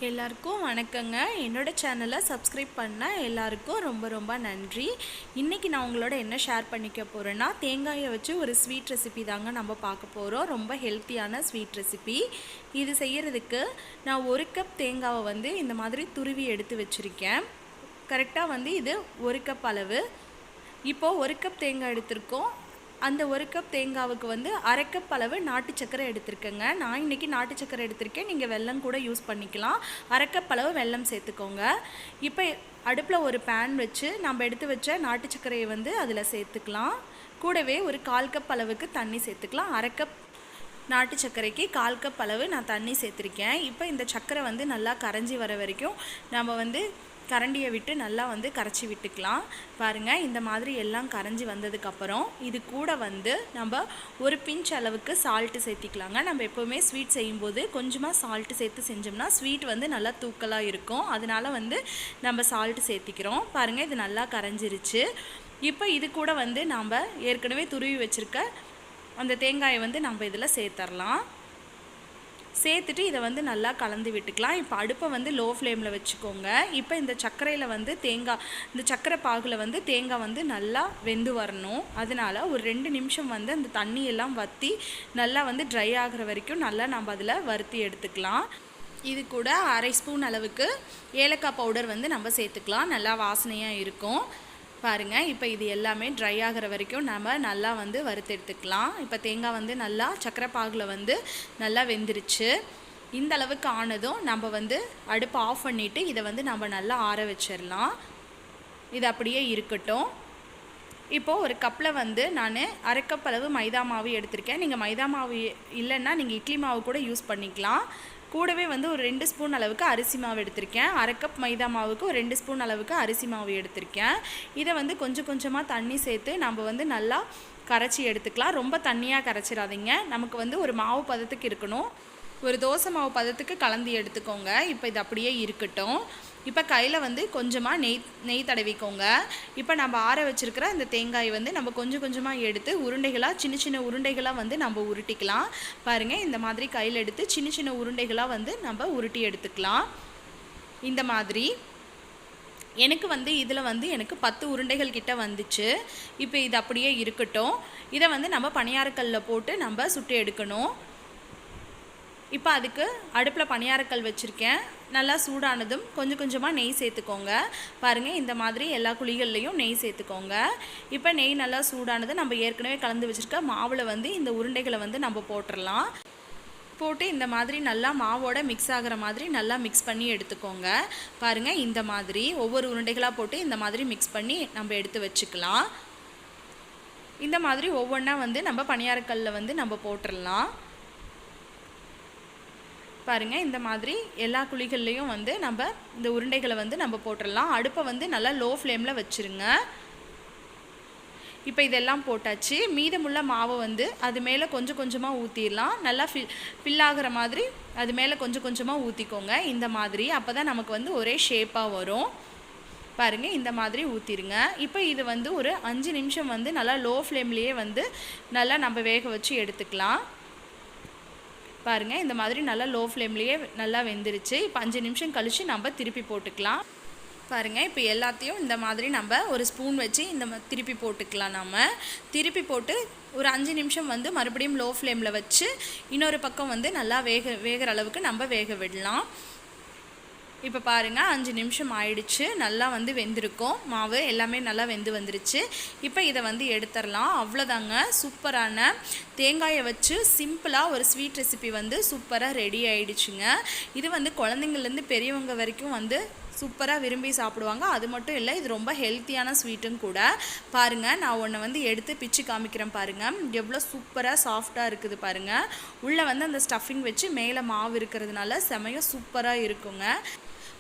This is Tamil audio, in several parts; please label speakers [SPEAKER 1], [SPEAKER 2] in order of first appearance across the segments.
[SPEAKER 1] எல்லாருக்கும் வணக்கங்க. என்னோட சேனலை சப்ஸ்கிரைப் பண்ண எல்லாருக்கும் ரொம்ப ரொம்ப நன்றி. இன்றைக்கி நான் உங்களோட என்ன ஷேர் பண்ணிக்க போகிறேன்னா, தேங்காயை வச்சு ஒரு ஸ்வீட் ரெசிபி தாங்க நம்ம பார்க்க போகிறோம். ரொம்ப ஹெல்த்தியான ஸ்வீட் ரெசிபி. இது செய்கிறதுக்கு நான் 1 கப் தேங்காவை வந்து இந்த மாதிரி துருவி எடுத்து வச்சுருக்கேன். கரெக்டாக வந்து இது 1 கப் அளவு. இப்போது 1 கப் தேங்காய் எடுத்திருக்கோம். அந்த 1 கப் தேங்காவுக்கு வந்து 1/2 கப் அளவு நாட்டு சக்கரை எடுத்துருக்கேங்க. நான் இன்றைக்கி நாட்டு சக்கரை எடுத்திருக்கேன். நீங்கள் வெல்லம் கூட யூஸ் பண்ணிக்கலாம். 1/2 கப் அளவு வெல்லம் சேர்த்துக்கோங்க. இப்போ அடுப்பில் ஒரு பேன் வச்சு நம்ம எடுத்து வச்ச நாட்டு சக்கரையை வந்து அதில் சேர்த்துக்கலாம். கூடவே ஒரு 1/4 கப் அளவுக்கு தண்ணி சேர்த்துக்கலாம். 1/2 கப் நாட்டு சர்க்கரைக்கு 1/4 கப் அளவு நான் தண்ணி சேர்த்துருக்கேன். இப்போ இந்த சர்க்கரை வந்து நல்லா கரைஞ்சி வர வரைக்கும் நம்ம வந்து கரண்டியை விட்டு நல்லா வந்து கரைச்சி விட்டுக்கலாம். பாருங்கள், இந்த மாதிரி எல்லாம் கரைஞ்சி வந்ததுக்கப்புறம் இது கூட வந்து நம்ம ஒரு பிஞ்ச் அளவுக்கு சால்ட்டு சேர்த்திக்கலாங்க. நம்ம எப்போவுமே ஸ்வீட் செய்யும்போது கொஞ்சமாக சால்ட்டு சேர்த்து செஞ்சோம்னா ஸ்வீட் வந்து நல்லா தூக்கலாக இருக்கும். அதனால வந்து நம்ம சால்ட்டு சேர்த்திக்கிறோம். பாருங்கள், இது நல்லா கரைஞ்சிருச்சு. இப்போ இது கூட வந்து நாம் ஏற்கனவே துருவி வச்சுருக்க அந்த தேங்காயை வந்து நம்ம இதில் சேர்த்துடலாம். சேர்த்துட்டு இதை வந்து நல்லா கலந்து விட்டுக்கலாம். இப்போ அடுப்பை வந்து லோ ஃப்ளேமில் வச்சுக்கோங்க. இப்போ இந்த சர்க்கரையில் வந்து இந்த சர்க்கரை பாகில் வந்து தேங்காய் வந்து நல்லா வெந்து வரணும். அதனால் ஒரு 2 நிமிஷம் வந்து அந்த தண்ணியெல்லாம் வற்றி நல்லா வந்து ட்ரை ஆகிற வரைக்கும் நல்லா நம்ம அதில் வறுத்தி எடுத்துக்கலாம். இது கூட 1/2 ஸ்பூன் அளவுக்கு ஏலக்காய் பவுடர் வந்து நம்ம சேர்த்துக்கலாம். நல்லா வாசனையாக இருக்கும். பாருங்கள், இப்போ இது எல்லாமே ட்ரை ஆகிற வரைக்கும் நம்ம நல்லா வந்து வறுத்து எடுத்துக்கலாம். இப்போ தேங்காய் வந்து நல்லா சக்கரை பாகில் வந்து நல்லா வெந்துருச்சு. இந்த அளவுக்கு ஆனதும் நம்ம வந்து அடுப்பை ஆஃப் பண்ணிவிட்டு இதை வந்து நம்ம நல்லா ஆற வச்சிடலாம். இது அப்படியே இருக்கட்டும். இப்போது ஒரு கப்பில் வந்து நான் 1/2 கப் அளவு மைதா மாவு எடுத்திருக்கேன். நீங்கள் மைதா மாவு இல்லைன்னா நீங்கள் இட்லி மாவு கூட யூஸ் பண்ணிக்கலாம். கூடவே வந்து ஒரு 2 ஸ்பூன் அளவுக்கு அரிசி மாவு எடுத்திருக்கேன். 1/2 கப் மைதா மாவுக்கு ஒரு 2 ஸ்பூன் அளவுக்கு அரிசி மாவு எடுத்திருக்கேன். இதை வந்து கொஞ்சம் கொஞ்சமாக தண்ணி சேர்த்து நம்ம வந்து நல்லா கரைச்சி எடுத்துக்கலாம். ரொம்ப தண்ணியாக கரைச்சிடாதீங்க. நமக்கு வந்து ஒரு மாவு பதத்துக்கு இருக்கணும். ஒரு தோசை மாவு பதத்துக்கு கலந்து எடுத்துக்கோங்க. இப்போ இது அப்படியே இருக்கட்டும். இப்போ கையில் வந்து கொஞ்சமாக நெய் தடவிக்கோங்க. இப்போ நம்ம ஆற வச்சுருக்கிற இந்த தேங்காய் வந்து நம்ம கொஞ்சம் கொஞ்சமாக எடுத்து உருண்டைகளாக சின்ன சின்ன உருண்டைகளாக வந்து நம்ம உருட்டிக்கலாம். பாருங்கள், இந்த மாதிரி கையில் எடுத்து சின்ன சின்ன உருண்டைகளாக வந்து நம்ம உருட்டி எடுத்துக்கலாம். இந்த மாதிரி எனக்கு வந்து இதில் வந்து எனக்கு 10 உருண்டைகள் கிட்ட வந்துச்சு. இப்போ இது அப்படியே இருக்கட்டும். இதை வந்து நம்ம பணியாரக்கல்லில் போட்டு நம்ம சுட்டு எடுக்கணும். இப்போ அதுக்கு அடுப்பில் பணியாரக்கல் வச்சுருக்கேன். நல்லா சூடானதும் கொஞ்சம் கொஞ்சமாக நெய் சேர்த்துக்கோங்க. பாருங்கள், இந்த மாதிரி எல்லா குழிகள்லையும் நெய் சேர்த்துக்கோங்க. இப்போ நெய் நல்லா சூடானது நம்ம ஏற்கனவே கலந்து வச்சுருக்க மாவில் வந்து இந்த உருண்டைகளை வந்து நம்ம போட்டுடலாம். போட்டு இந்த மாதிரி நல்லா மாவோட மிக்ஸ் ஆகிற மாதிரி நல்லா மிக்ஸ் பண்ணி எடுத்துக்கோங்க. பாருங்கள், இந்த மாதிரி ஒவ்வொரு உருண்டைகளாக போட்டு இந்த மாதிரி மிக்ஸ் பண்ணி நம்ம எடுத்து வச்சுக்கலாம். இந்த மாதிரி ஒவ்வொன்றா வந்து நம்ம பணியாரக்கல்லில் வந்து நம்ம போட்டுடலாம். பாருங்கள், இந்த மாதிரி எல்லா குழிகள்லையும் வந்து நம்ம இந்த உருண்டைகளை வந்து நம்ம போட்டுடலாம். அடுப்பை வந்து நல்லா லோ ஃப்ளேமில் வச்சுருங்க. இப்போ இதெல்லாம் போட்டாச்சு. மீதமுள்ள மாவை வந்து அது மேலே கொஞ்சம் கொஞ்சமாக ஊற்றிடலாம். நல்லா ஃபில் ஆகிற மாதிரி அது மேலே கொஞ்சம் கொஞ்சமாக ஊற்றிக்கோங்க. இந்த மாதிரி அப்போ தான் நமக்கு வந்து ஒரே ஷேப்பாக வரும். பாருங்கள், இந்த மாதிரி ஊற்றிடுங்க. இப்போ இது வந்து ஒரு 5 நிமிஷம் வந்து நல்லா லோ ஃப்ளேம்லேயே வந்து நல்லா நம்ம வேக வச்சு எடுத்துக்கலாம். பாருங்கள், இந்த மாதிரி நல்லா லோ ஃப்ளேம்லேயே நல்லா வெந்துருச்சு. இப்போ 5 நிமிஷம் கழித்து நம்ம திருப்பி போட்டுக்கலாம். பாருங்கள், இப்போ எல்லாத்தையும் இந்த மாதிரி நம்ம ஒரு ஸ்பூன் வச்சு திருப்பி போட்டுக்கலாம். நம்ம திருப்பி போட்டு ஒரு 5 நிமிஷம் வந்து மறுபடியும் லோ ஃப்ளேமில் வச்சு இன்னொரு பக்கம் வந்து நல்லா வேகிற அளவுக்கு நம்ம வேக விடலாம். இப்போ பாருங்கள், 5 நிமிஷம் ஆயிடுச்சு. நல்லா வந்து வெந்திருக்கும். மாவு எல்லாமே நல்லா வெந்து வந்துருச்சு. இப்போ இதை வந்து எடுத்துடலாம். அவ்வளோதாங்க, சூப்பரான தேங்காயை வச்சு சிம்பிளாக ஒரு ஸ்வீட் ரெசிபி வந்து சூப்பராக ரெடி ஆகிடுச்சுங்க. இது வந்து குழந்தைங்கள்லேருந்து பெரியவங்க வரைக்கும் வந்து சூப்பராக விரும்பி சாப்பிடுவாங்க. அது மட்டும் இல்லை, இது ரொம்ப ஹெல்த்தியான ஸ்வீட்டும் கூட. பாருங்கள், நான் ஒன்று வந்து எடுத்து பிச்சு காமிக்கிறேன். பாருங்கள், எவ்வளோ சூப்பராக சாஃப்டாக இருக்குது. பாருங்கள், உள்ளே வந்து அந்த ஸ்டஃபிங் வச்சு மேலே மாவு இருக்கிறதுனால செமையாக சூப்பராக இருக்குங்க.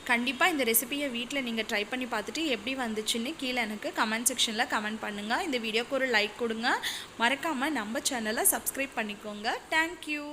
[SPEAKER 1] கண்டிப்பாக இந்த ரெசிபியை வீட்டில் நீங்கள் ட்ரை பண்ணி பார்த்துட்டு எப்படி வந்துச்சுன்னு கீழே எனக்கு கமெண்ட் செக்ஷனில் கமெண்ட் பண்ணுங்கள். இந்த வீடியோக்கு ஒரு லைக் கொடுங்க. மறக்காமல் நம்ம சேனலை சப்ஸ்கிரைப் பண்ணிக்கோங்க. தேங்க்யூ.